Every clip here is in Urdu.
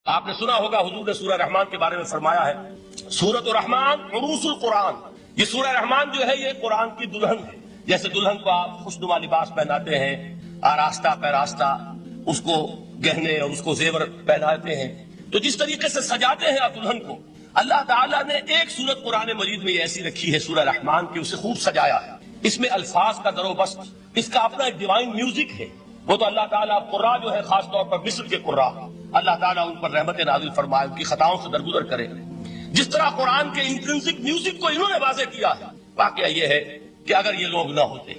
آپ نے سنا ہوگا حضور نے سورہ رحمان کے بارے میں فرمایا ہے، سورۃ الرحمان عروس القرآن۔ یہ سورہ رحمان جو ہے یہ قرآن کی دلہن ہے۔ جیسے دلہن کو آپ خوشنما لباس پہناتے ہیں، آراستہ پیراستہ اس کو گہنے اور اس کو زیور پہناتے ہیں، تو جس طریقے سے سجاتے ہیں آپ دلہن کو، اللہ تعالیٰ نے ایک سورت قرآن مجید میں ایسی رکھی ہے سورہ رحمان کی، اسے خوب سجایا ہے۔ اس میں الفاظ کا در و بست، اس کا اپنا ایک ڈیوائن میوزک ہے۔ وہ تو اللہ تعالیٰ قراء جو ہے خاص طور پر مصر کے قراء، اللہ تعالیٰ ان پر رحمت نازل فرمائے، ان کی خطاؤں سے درگزر کرے۔ جس طرح قرآن کے انٹرنسک میوزک کو انہوں نے واضح کیا ہے، واقعہ یہ ہے کہ اگر یہ لوگ نہ ہوتے،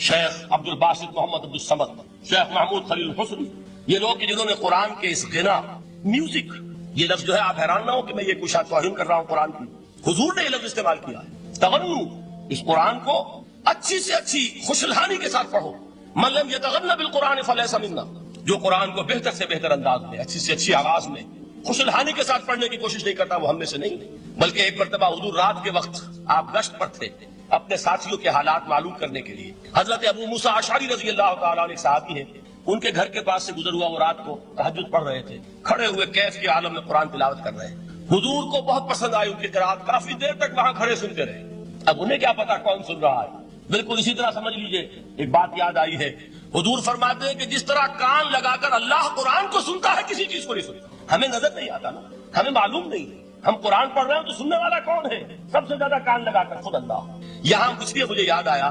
شیخ عبد الباسط محمد عبد الصمد، شیخ محمود خلیل الحسنی، یہ لوگ جنہوں نے قرآن کے اس غنا میوزک، یہ لفظ جو ہے آپ حیران نہ ہو کہ میں یہ کچھ توہین کر رہا ہوں قرآن کی، حضور نے یہ لفظ استعمال کیا ہے، تغنو، اس قرآن کو اچھی سے اچھی خوشلہانی کے ساتھ پڑھو۔ من لم یتغن بالقرآن فلیس منا، جو قرآن کو بہتر سے بہتر انداز میں، اچھی سے اچھی آواز میں، خوشلہانی کے ساتھ پڑھنے کی کوشش نہیں کرتا، وہ ہم میں سے نہیں۔ بلکہ ایک مرتبہ حضور رات کے وقت آپ گشت پر تھے اپنے ساتھیوں کے حالات معلوم کرنے کے لیے۔ حضرت ابو موسیٰ اشعری رضی اللہ تعالیٰ عنہ ایک صحابی ہیں، ان کے گھر کے پاس سے گزر ہوا، وہ رات کو تہجد پڑھ رہے تھے، کھڑے ہوئے کیف کے عالم میں قرآن تلاوت کر رہے ہیں۔ حضور کو بہت پسند آئی ان کی قرات، کافی دیر تک وہاں کھڑے سنتے رہے۔ اب انہیں کیا پتا کون سن رہا ہے، بالکل اسی طرح سمجھ لیجئے ایک بات یاد آئی ہے، حضور فرماتے ہیں کہ جس طرح کان لگا کر اللہ قرآن کو سنتا ہے کسی چیز کو نہیں سنتا۔ ہمیں نظر نہیں آتا نا، ہمیں معلوم نہیں ہے، ہم قرآن پڑھ رہے ہیں تو سننے والا کون ہے؟ سب سے زیادہ کان لگا کر خود اللہ۔ یہاں اس لیے مجھے یاد آیا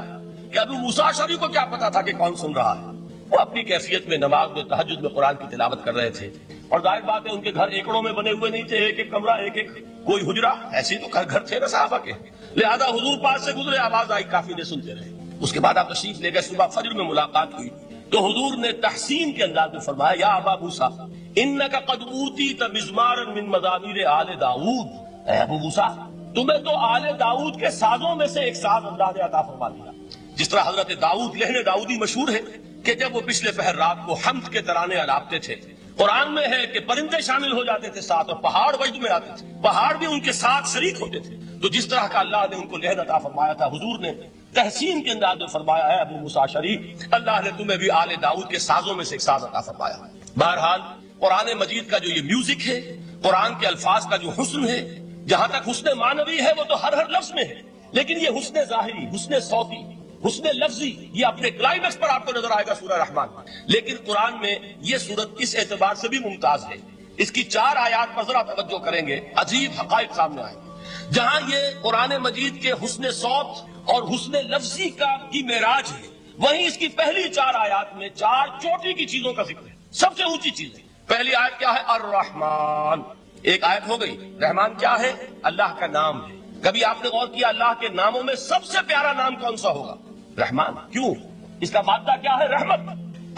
کہ ابو موسیٰ اشعری کو کیا پتا تھا کہ کون سن رہا ہے؟ وہ اپنی کیفیت میں نماز میں تہجد میں قرآن کی تلاوت کر رہے تھے، اور ظاہر بات ہے ان کے گھر ایکڑوں میں بنے ہوئے نہیں تھے، ایک ایک کمرہ، ایک ایک کوئی حجرہ، ایسے تو گھر تھے نا صحابہ کے، لہذا حضور پاس سے گزرے، آواز آئی، کافی دیر سنتے رہے۔ اس کے بعد آپ تشریف لے گئے، صبح فجر میں ملاقات ہوئی تو حضور نے تحسین کے انداز میں فرمایا، یا ابا موسیٰ انک قد اوتیت مزمارا من مزامیر آل داؤد، اے ابو موسیٰ تمہیں تو آل داؤد کے سازوں میں سے ایک ساز اللہ نے عطا فرما دیا۔ جس طرح حضرت داؤد، لہن داؤدی مشہور ہے کہ جب وہ پچھلے پہر رات کو حمد کے ترانے الاپتے تھے، قرآن میں ہے کہ پرندے شامل ہو جاتے تھے ساتھ، اور پہاڑ وجد میں آتے تھے، پہاڑ بھی ان کے ساتھ شریک ہوتے تھے۔ تو جس طرح کا اللہ نے ان کو لہن عطا فرمایا تھا، حضور نے تحسین کے انداز میں فرمایا ہے ابو موسیٰ اشعری، اللہ نے تمہیں بھی آل داؤد کے سازوں میں سے ایک ساز عطا فرمایا۔ بہرحال قرآن مجید کا جو یہ میوزک ہے، قرآن کے الفاظ کا جو حسن ہے، جہاں تک حسن معنوی ہے وہ تو ہر لفظ میں ہے، لیکن یہ حسن ظاہری، حسن صوتی، حسن لفظی، یہ اپنے کلائمیکس پر آپ کو نظر آئے گا سورہ رحمان۔ لیکن قرآن میں یہ سورت اس اعتبار سے بھی ممتاز ہے، اس کی 4 آیات پر ذرا توجہ کریں گے، عجیب حقائق سامنے آئیں گے۔ جہاں یہ قرآن مجید کے حسن صوت اور حسن لفظی کی معراج ہے، وہیں اس کی پہلی 4 آیات میں 4 چوٹی کی چیزوں کا ذکر ہے، سب سے اونچی چیز ہے۔ پہلی آیت کیا ہے؟ الرحمن، ایک آیت ہو گئی۔ رحمان کیا ہے؟ اللہ کا نام ہے۔ کبھی آپ نے غور کیا اللہ کے ناموں میں سب سے پیارا نام کون سا ہوگا؟ رحمان۔ کیوں؟ اس کا مادہ کیا ہے؟ رحمت۔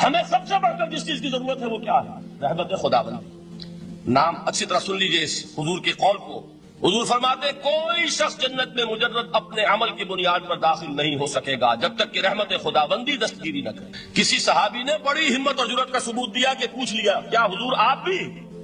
ہمیں سب سے بڑھ کر جس چیز کی ضرورت ہے وہ کیا ہے؟ رحمت خداوندی۔ نام اچھی طرح سن لیجئے اس حضور کے قول کو۔ حضور فرماتے کوئی شخص جنت میں مجرد اپنے عمل کی بنیاد پر داخل نہیں ہو سکے گا جب تک کہ رحمت خداوندی دستگیری نہ کرے۔ کسی صحابی نے بڑی ہمت اور جرأت کا ثبوت دیا کہ پوچھ لیا، کیا حضور آپ بھی؟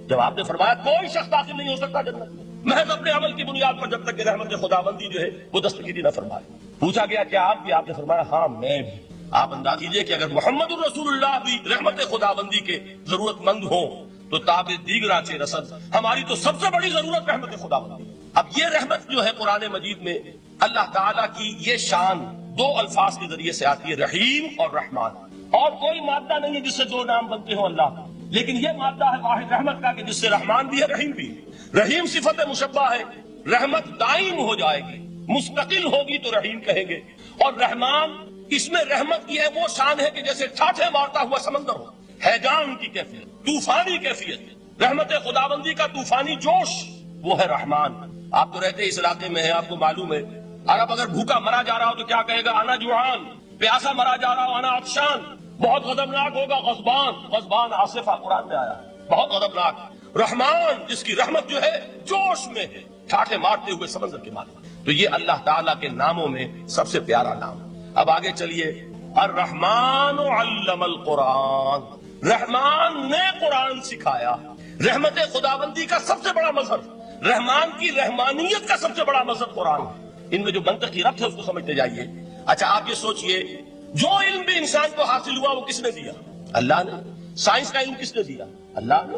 جب آپ نے فرمایا کوئی شخص داخل نہیں ہو سکتا جنت میں محض اپنے عمل کی بنیاد پر جب تک کہ رحمت خداوندی جو ہے وہ دستگیری نہ فرمائے۔ پوچھا گیا کیا آپ بھی؟ آپ نے فرمایا ہاں میں بھی۔ آپ انداز کیجئے کہ اگر محمد الرسول اللہ بھی رحمت خداوندی کے ضرورت مند ہوں تو تاب دیگرا چے رسد، ہماری تو سب سے بڑی ضرورت رحمت خداوندی۔ اب یہ رحمت جو ہے قرآن مجید میں اللہ تعالیٰ کی یہ شان 2 الفاظ کے ذریعے سے آتی ہے، رحیم اور رحمان، اور کوئی مادہ نہیں ہے جس سے 2 نام بنتے ہوں اللہ، لیکن یہ مادہ ہے واحد رحمت کا کہ جس سے رحمان بھی ہے رحیم بھی ہے۔ رحیم صفت مشبہ ہے، رحمت دائم ہو جائے گی، مستقل ہوگی تو رحیم کہیں گے، اور رحمان اس میں رحمت کی ہے وہ شان ہے کہ جیسے ٹھاٹھے مارتا ہوا سمندر ہو، ہیجان کی کیفیت، طوفانی کیفیت، رحمت خداوندی کا طوفانی جوش، وہ ہے رحمان۔ آپ تو رہتے اس علاقے میں ہیں، آپ کو معلوم ہے عرب اگر بھوکا مرا جا رہا ہو تو کیا کہے گا؟ انا جوعان۔ پیاسا مرا جا رہا ہو انا عطشان۔ بہت غضبناک ہوگا غضبان آصفہ قرآن میں آیا ہے، بہت غضبناک۔ رحمان جس کی رحمت جو ہے جوش میں ہے، ٹھاٹھے مارتے ہوئے سمندر کے ماتھے۔ تو یہ اللہ تعالیٰ کے ناموں میں سب سے پیارا نام۔ اب آگے چلیے، الرحمن علم القرآن، رحمان نے قرآن سکھایا۔ رحمت خداوندی کا سب سے بڑا مظہر، رحمان کی رحمانیت کا سب سے بڑا مظہر قرآن ہے۔ ان میں جو منطقی ربط ہے اس کو سمجھتے جائیے۔ اچھا آپ یہ سوچئے، جو علم بھی انسان کو حاصل ہوا وہ کس نے دیا؟ اللہ نے۔ سائنس کا علم کس نے دیا؟ اللہ نے۔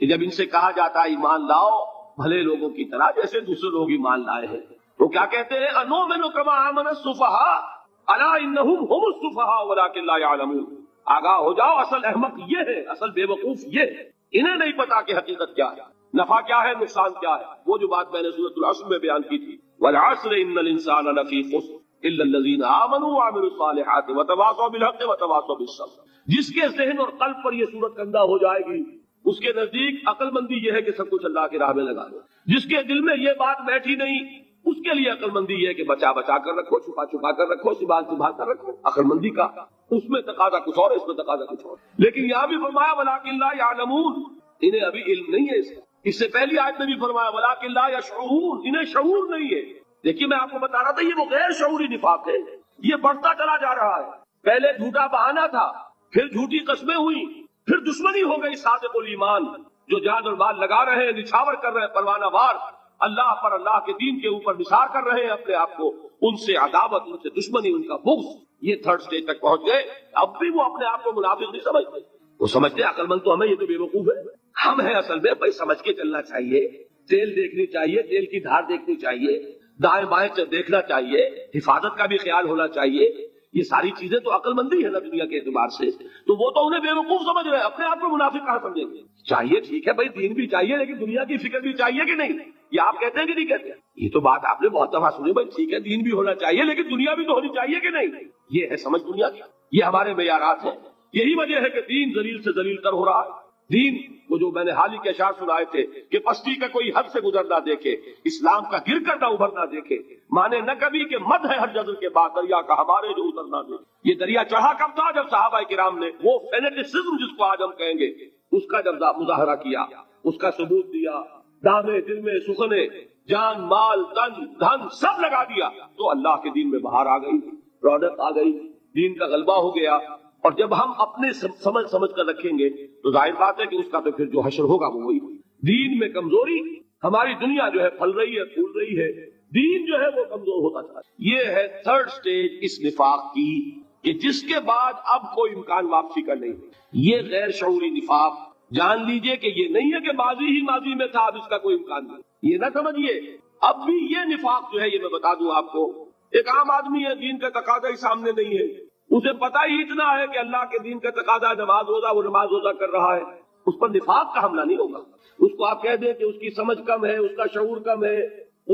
کہ جب ان سے کہا جاتا ہے ایمان لاؤ بھلے لوگوں کی طرح جیسے دوسرے لوگ ایمان لائے ہیں، تو کیا کہتے ہیں؟ انؤمن کما آمن السفہاء الا انہم هم السفہاء ولکن لا یعلمون، آگاہ ہو جاؤ اصل احمق یہ ہے، اصل بے وقوف یہ ہے، انہیں نہیں پتا کہ حقیقت کیا ہے، نفع کیا ہے، نقصان کیا ہے۔ وہ جو بات میں نے سورۃ العصر میں بیان کی تھی، والعصر ان الانسان لفی خسر الا الذین آمنوا وعملوا الصالحات وتواصوا بالحق وتواصوا بالصبر۔ جس کے ذہن اور قلب پر یہ صورت کندہ ہو جائے گی، اس کے نزدیک عقل مندی یہ ہے کہ سب کچھ اللہ کی راہ میں لگا دو۔ جس کے دل میں یہ بات بیٹھی نہیں، اس کے لیے عقل مندی یہ ہے کہ بچا بچا کر رکھو، چھپا چھپا کر رکھو، چھپا کر رکھو۔ عقل مندی کا اس میں تقاضا کچھ اور، اس میں تقاضا کچھ اور۔ لیکن یہاں بھی فرمایا ولکن لا یعلمون، انہیں ابھی علم نہیں ہے اس سے پہلی آیت میں بھی فرمایا ولکن لا یشعرون، انہیں شعور نہیں ہے۔ دیکھیے میں آپ کو بتا رہا تھا یہ وہ غیر شعوری نفاق ہے، یہ بڑھتا چلا جا رہا ہے۔ پہلے جھوٹا بہانہ تھا، پھر جھوٹی قسمیں ہوئی، پھر دشمنی ہو گئی صادق الایمان، جو جان اور مال لگا رہے ہیں، نچھاور کر رہے ہیں پروانہ وار، اللہ پر، اللہ کے دین کے اوپر نثار کر رہے ہیں اپنے آپ کو، ان سے عداوت، ان سے دشمنی، ان کا بغض، یہ تھرڈ سٹیج تک پہنچ گئے۔ اب بھی وہ اپنے آپ کو منافق نہیں سمجھتے، وہ سمجھتے عقل مند تو ہمیں، یہ تو بے وقوف ہے ہم ہیں۔ اصل میں بھائی سمجھ کے چلنا چاہیے، تیل دیکھنی چاہیے، تیل کی دھار دیکھنی چاہیے، دائیں بائیں دیکھنا چاہیے، حفاظت کا بھی خیال ہونا چاہیے، یہ ساری چیزیں تو عقل مندی ہے نا دنیا کے اعتبار سے۔ تو وہ تو انہیں بے وقوف سمجھ رہے ہیں، اپنے آپ کو منافق کہاں سمجھیں گے؟ چاہیے ٹھیک ہے بھائی، دین بھی چاہیے لیکن دنیا کی فکر بھی چاہیے کہ نہیں؟ یہ آپ کہتے ہیں کہ نہیں کہتے؟ یہ تو بات آپ نے بہت دفعہ سنی بھائی، ٹھیک ہے دین بھی ہونا چاہیے لیکن دنیا بھی تو ہونی چاہیے کہ نہیں؟ یہ ہے سمجھ دنیا کی، یہ ہمارے معیارات ہیں۔ یہی وجہ ہے کہ دین ذلیل سے ذلیل تر ہو رہا ہے۔ دین وہ جو میں نے حال ہی کے اشعار سنائے تھے کہ پستی کا کوئی حد سے گزر نہ دیکھے، اسلام کا گر کر نہ ابھر نہ دیکھے، مانے نہ کبھی کہ مد ہے ہر جزر کے بعد دریا کا ہمارے جو اتر نہ دے۔ یہ دریا چڑھا کب تھا؟ جب صحابہ کرام نے وہ فینیٹسزم جس کو آج ہم کہیں گے، اس کا جب مظاہرہ کیا، اس کا ثبوت دیا، دامے دل میں سخنے، جان مال تن دھن سب لگا دیا، تو اللہ کے دین میں بہار آ گئی، رونق آ گئی، دین کا غلبہ ہو گیا۔ اور جب ہم اپنے سمجھ کر رکھیں گے تو ظاہر بات ہے کہ اس کا تو پھر جو حشر ہوگا وہ وہی۔ دین میں کمزوری، ہماری دنیا جو ہے پھل رہی ہے، پھول رہی ہے، دین جو ہے وہ کمزور ہوتا جا رہا ہے۔ یہ ہے تھرڈ سٹیج اس نفاق کی، کہ جس کے بعد اب کوئی امکان واپسی کا نہیں ہے۔ یہ غیر شعوری نفاق، جان لیجئے کہ یہ نہیں ہے کہ ماضی ہی ماضی میں تھا، اب اس کا کوئی امکان نہیں، یہ نہ سمجھیے۔ اب بھی یہ نفاق جو ہے، یہ میں بتا دوں آپ کو، ایک عام آدمی ہے، دین کا تقاضا ہی سامنے نہیں ہے، اسے پتہ ہی اتنا ہے کہ اللہ کے دین کا تقاضا نماز روزہ، وہ نماز روزہ کر رہا ہے، اس پر نفاق کا حملہ نہیں ہوگا۔ اس کو آپ کہہ دیں کہ اس کی سمجھ کم ہے، اس کا شعور کم ہے،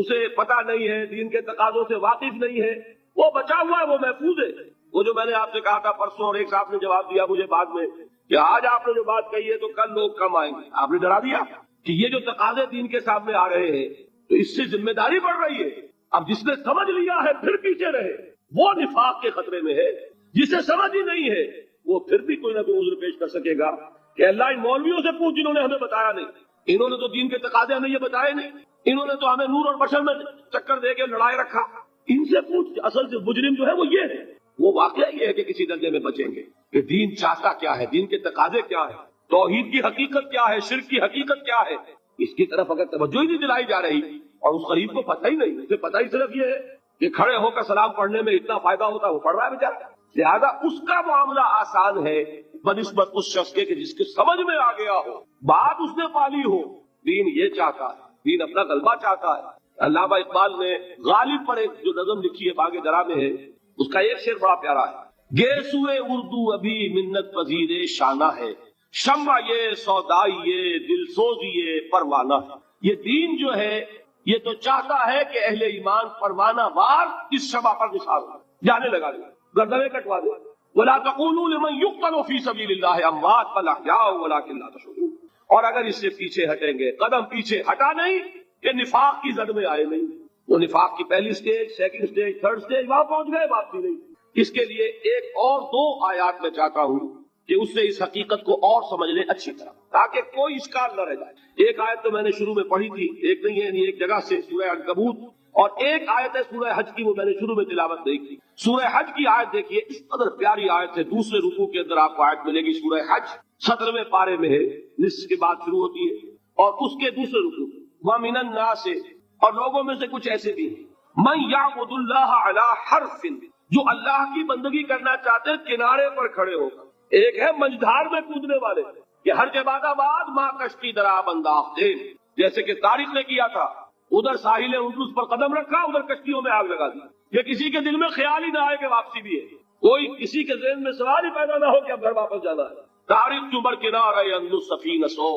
اسے پتہ نہیں ہے، دین کے تقاضوں سے واقف نہیں ہے، وہ بچا ہوا ہے، وہ محفوظ ہے۔ وہ جو میں نے آپ سے کہا تھا پرسوں، اور ایک صاحب نے جواب دیا مجھے بعد میں کہ آج آپ نے جو بات کہی ہے تو کل لوگ کم آئیں گے، آپ نے ڈرا دیا کہ یہ جو تقاضے دین کے سامنے آ رہے ہیں تو اس سے ذمہ داری بڑھ رہی ہے۔ اب جس نے سمجھ لیا ہے پھر پیچھے رہے، وہ نفاق کے خطرے میں ہے۔ جسے سمجھ ہی نہیں ہے وہ پھر بھی کوئی نہ کوئی عذر پیش کر سکے گا کہ اللہ ان مولویوں سے پوچھ جنہوں نے ہمیں بتایا نہیں، انہوں نے تو دین کے تقاضے ہمیں یہ بتائے نہیں، انہوں نے تو ہمیں نور اور بشر میں چکر دے کے لڑائے رکھا، ان سے پوچھ۔ اصل سے مجرم جو ہے وہ یہ ہے، وہ واقعہ یہ ہے کہ کسی درجے میں بچیں گے کہ دین چاہتا کیا ہے، دین کے تقاضے کیا ہے، توحید کی حقیقت کیا ہے، شرک کی حقیقت کیا ہے، اس کی طرف اگر توجہ ہی نہیں دلائی جا رہی اور اس غریب کو پتہ ہی نہیں، اسے پتہ ہی صرف یہ ہے کہ کھڑے ہو کر سلام پڑھنے میں اتنا فائدہ ہوتا ہے، وہ پڑھ رہا ہے بیچارہ، لہذا اس کا معاملہ آسان ہے بنسبت اس شخص کے کہ جس کے سمجھ میں آ گیا ہو، بات اس نے پالی ہو۔ دین یہ چاہتا ہے، دین اپنا غلبہ چاہتا ہے۔ علامہ اقبال نے غالب پر ایک جو نظم لکھی ہے باغ درا میں ہے، اس کا ایک شعر بڑا پیارا ہے، گیسوئے اردو ابھی منت پذیر شانہ ہے، شمع یہ سودائی یہ دل سوزی یہ پروانہ ہے۔ یہ دین جو ہے یہ تو چاہتا ہے کہ اہل ایمان پروانہ وار اس شمع پر نثار ہو جانے لگا دے، گردنیں کٹوا دے۔ وَلَا تَقُولُوا لِمَنْ يُقْتَلُ فِي سَبِيلِ اللَّهِ أَمْوَاتٌ بَلْ أَحْيَاءٌ وَلَكِنْ لَا تَشْعُرُونَ۔ اور اگر اس سے پیچھے ہٹیں گے، قدم پیچھے ہٹا نہیں کہ نفاق کی زد میں آئے نہیں، تو نفاق کی پہلی stage, second stage, third stage, وہاں پہنچ گئے، واپسی نہیں۔ اس کے لیے ایک اور دو آیات میں چاہتا ہوں کہ اس سے اس حقیقت کو اور سمجھ لیں اچھی طرح، تاکہ کوئی اشکال نہ رہ جائے۔ ایک آیت تو میں نے شروع میں پڑھی تھی، ایک نہیں ہے یعنی ایک جگہ سے سورہ عنکبوت، اور ایک آیت ہے سورہ حج کی، وہ میں نے شروع میں تلاوت نہیں کی۔ سورہ حج کی آیت دیکھیے، اس قدر پیاری آیت ہے، دوسرے رکوع کے اندر آپ کو آیت ملے گی، سورہ حج 17ویں پارے میں ہے، نصف کے بعد شروع ہوتی ہے، اور اس کے دوسرے رکوع وَمِنَ النَّاسِ، اور لوگوں میں سے کچھ ایسے بھی ہیں، مَن يَعْبُدُ اللَّهَ عَلَى حَرْفٍ، جو اللہ کی بندگی کرنا چاہتے ہیں کنارے پر کھڑے ہو کر۔ ایک ہے منجھار میں کودنے والے، کہ ہر کے بعد ماں کشتی دراب انداختے، جیسے کہ تاریخ نے کیا تھا، ادھر ساحل اندلس پر قدم رکھا، ادھر کشتیوں میں آگ لگا دی. یہ کسی کے دل میں خیال ہی نہ آئے کہ واپسی بھی ہے، کوئی کسی کے ذہن میں سوال ہی پیدا نہ ہو کہ اب گھر واپس جانا ہے. تاریخ چبر کنارے اندلس سفینہ سو،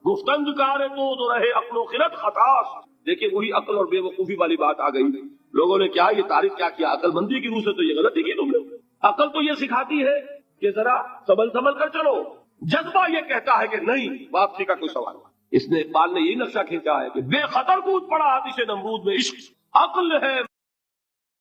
گفتند کارے تو رہے عقل و خرد خطاس. دیکھیں وہی عقل اور بے وقوفی والی بات آ گئی. لوگوں نے کیا یہ تاریخ کیا کیا، عقل مندی کی روح سے تو یہ غلطی کی تم نے. عقل تو یہ سکھاتی ہے کہ ذرا سنبھل کر چلو، جذبہ یہ کہتا ہے کہ نہیں، واپسی کا کوئی سوال نہیں. اس نے اقبال نے یہی نقشہ کھینچا ہے کہ بے خطر کود پڑا آتش نمرود میں عشق، عقل ہے